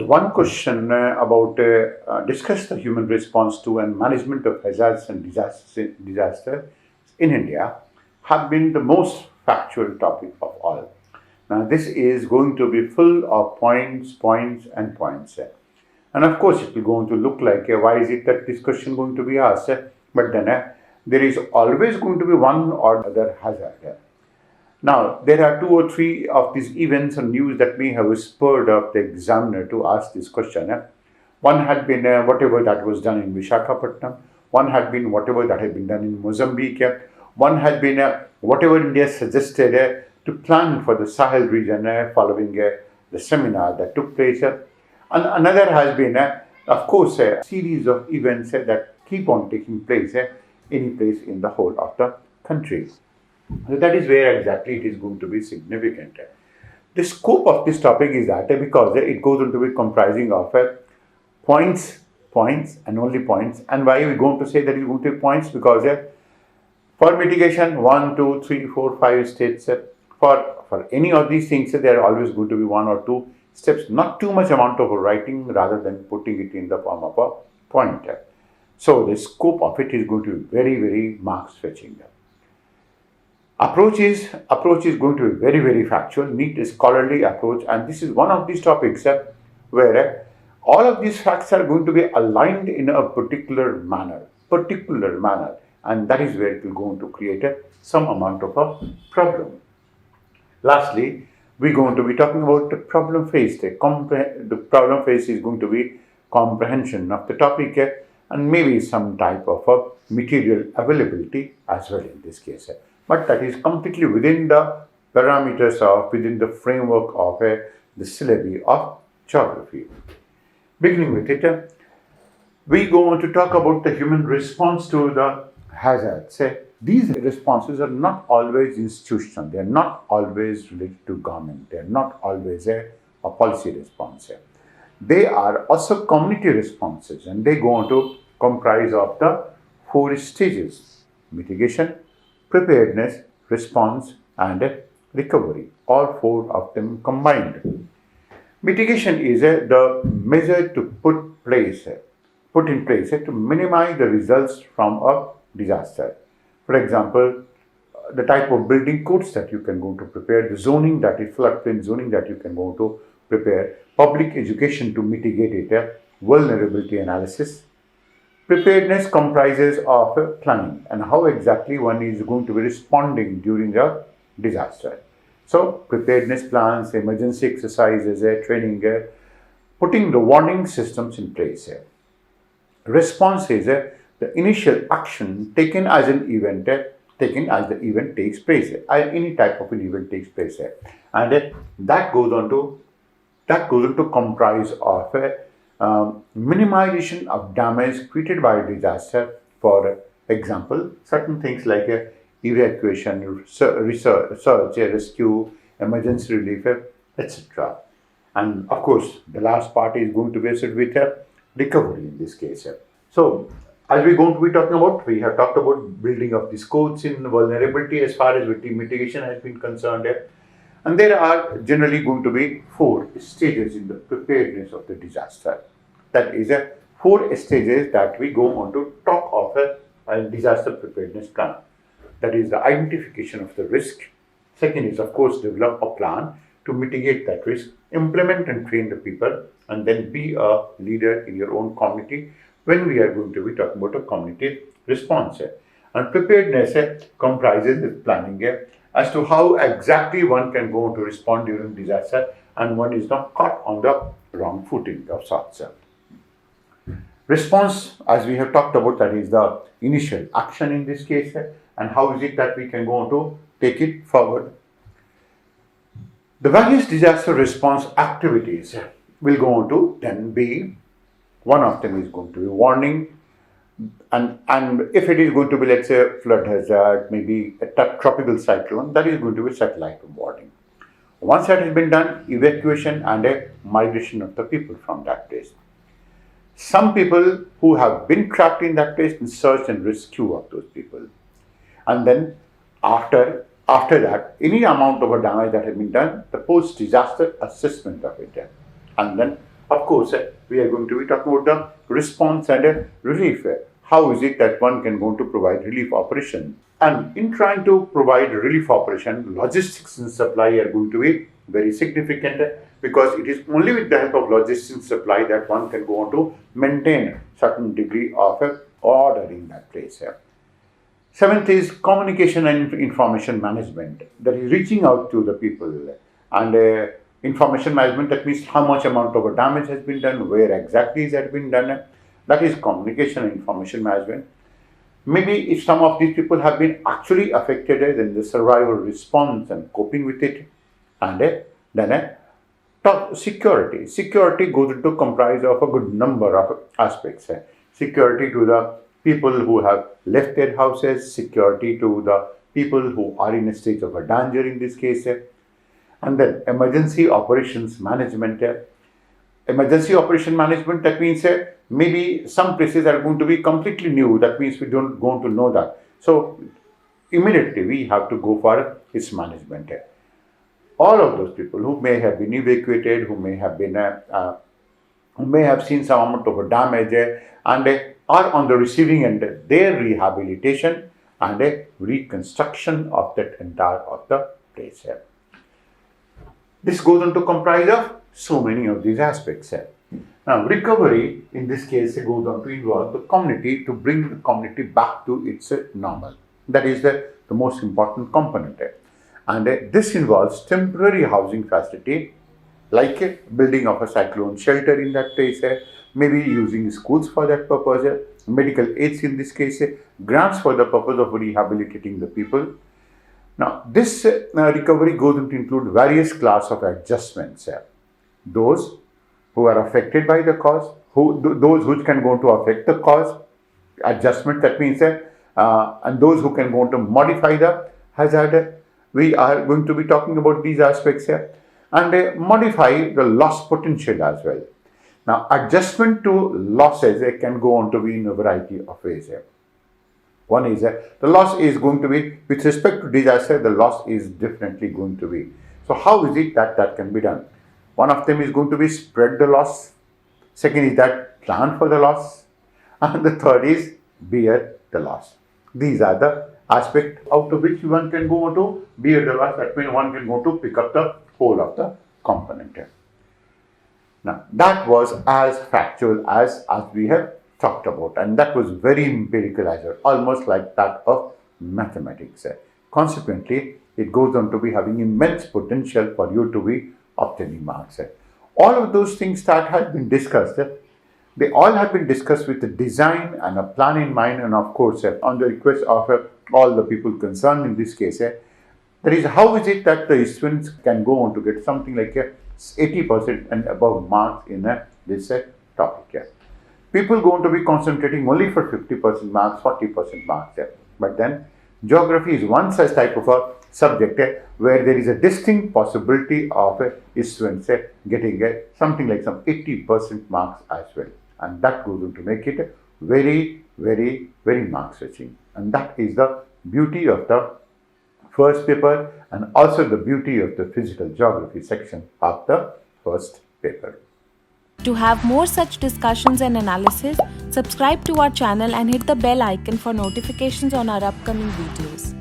one question discuss the human response to and management of hazards and disaster in India have been the most factual topic of all. Now, this is going to be full of points. And of course, it will going to look like, why is it that this question going to be asked? But then there is always going to be one or other hazard. Now, there are 2 or 3 of these events and news that may have spurred up the examiner to ask this question. One had been whatever that was done in Visakhapatnam. One had been whatever that had been done in Mozambique. One had been whatever India suggested to plan for the Sahel region following the seminar that took place. And another has been, of course, a series of events that keep on taking place any place in the whole of the country. So that is where exactly it is going to be significant. The scope of this topic is that because it goes on to be comprising of points and only points. And why are we going to say that it's going to be points? Because for mitigation, 1, 2, 3, 4, 5 steps. For any of these things, there are always going to be 1 or 2 steps, not too much amount of writing rather than putting it in the form of a point. So the scope of it is going to be very, very marks fetching. Approach is going to be very, very factual, neat, scholarly approach, and this is one of these topics where all of these facts are going to be aligned in a particular manner, and that is where it will go on to create some amount of a problem. Lastly, we're going to be talking about the problem faced. The problem faced is going to be comprehension of the topic and maybe some type of a material availability as well in this case. But that is completely within the parameters within the framework of the syllabi of geography. Beginning with it, we go on to talk about the human response to the hazards. These responses are not always institutional, they are not always related to government, they are not always a policy response. They are also community responses, and they go on to comprise of the 4 stages: mitigation, preparedness, response, and recovery, all 4 of them combined. Mitigation is the measure to put in place to minimize the results from a disaster. For example, the type of building codes that you can go to prepare, the zoning that is floodplain zoning that you can go to prepare, public education to mitigate it, vulnerability analysis. Preparedness comprises of planning and how exactly one is going to be responding during a disaster. So, preparedness plans, emergency exercises, training, putting the warning systems in place. Response is the initial action taken as the event takes place, any type of an event takes place, and that goes on to comprise of minimization of damage created by a disaster. For example, certain things like evacuation, search, rescue, emergency relief, etc. And of course, the last part is going to be associated with recovery in this case. So, as we're going to be talking about, we have talked about building of these codes in vulnerability as far as mitigation has been concerned. And there are generally going to be 4 stages in the preparedness of the disaster. That is 4 stages that we go on to talk of a disaster preparedness plan. That is the identification of the risk. Second is, of course, develop a plan to mitigate that risk, implement and train the people, and then be a leader in your own community when we are going to be talking about a community response. And preparedness comprises the planning as to how exactly one can go to respond during disaster and one is not caught on the wrong footing of sorts. Response, as we have talked about, that is the initial action in this case, and how is it that we can go on to take it forward. The various disaster response activities will go on to then be, one of them is going to be warning, and if it is going to be, let's say, flood hazard, maybe a tropical cyclone, that is going to be satellite warning. Once that has been done, evacuation and a migration of the people from that place. Some people who have been trapped in that place, in search and rescue of those people. And then after that, any amount of damage that has been done, the post-disaster assessment of it. And then Of course, we are going to be talking about the response and relief. How is it that one can go to provide relief operation? And in trying to provide relief operation, logistics and supply are going to be very significant, because it is only with the help of logistics and supply that one can go on to maintain certain degree of order in that place. Seventh is communication and information management. That is reaching out to the people. And information management, that means how much amount of damage has been done, where exactly it has been done. That is communication and information management. Maybe if some of these people have been actually affected, then the survival response and coping with it. And then security. Security goes into comprise of a good number of aspects. Security to the people who have left their houses, security to the people who are in a state of a danger in this case, and then emergency operations management. Emergency operation management, that means maybe some places are going to be completely new. That means we don't going to know that. So immediately we have to go for its management. All of those people who may have been evacuated, who may have been who may have seen some amount of damage and are on the receiving end, their rehabilitation and reconstruction of that entire of the place. This goes on to comprise of so many of these aspects. Now, recovery in this case goes on to involve the community to bring the community back to its normal. That is the most important component. And this involves temporary housing facility, like building of a cyclone shelter in that place, maybe using schools for that purpose, medical aids in this case, grants for the purpose of rehabilitating the people. Now, this recovery goes to include various class of adjustments. Those who are affected by the cause, those which can go to affect the cause, adjustment, that means, and those who can go to modify the hazard. We are going to be talking about these aspects here, and modify the loss potential as well. Now, adjustment to losses can go on to be in a variety of ways. One is the loss is going to be, with respect to disaster, the loss is definitely going to be. So how is it that can be done? One of them is going to be spread the loss. Second is that plan for the loss. And the third is bear the loss. These are the aspects out of which one can go on to bear the loss. That means one can go to pick up the whole of the component. Now, that was as factual as we have talked about, and that was very empirical as well, almost like that of mathematics. Consequently, it goes on to be having immense potential for you to be obtaining marks. All of those things that have been discussed, they all have been discussed with a design and a plan in mind, and of course, on the request of all the people concerned in this case, that is, how is it that the students can go on to get something like 80% and above marks in this topic. People going to be concentrating only for 50% marks, 40% marks. But then geography is one such type of a subject where there is a distinct possibility of students getting something like some 80% marks as well. And that goes on to make it very, very, very mark switching. And that is the beauty of the first paper, and also the beauty of the physical geography section of the first paper. To have more such discussions and analysis, subscribe to our channel and hit the bell icon for notifications on our upcoming videos.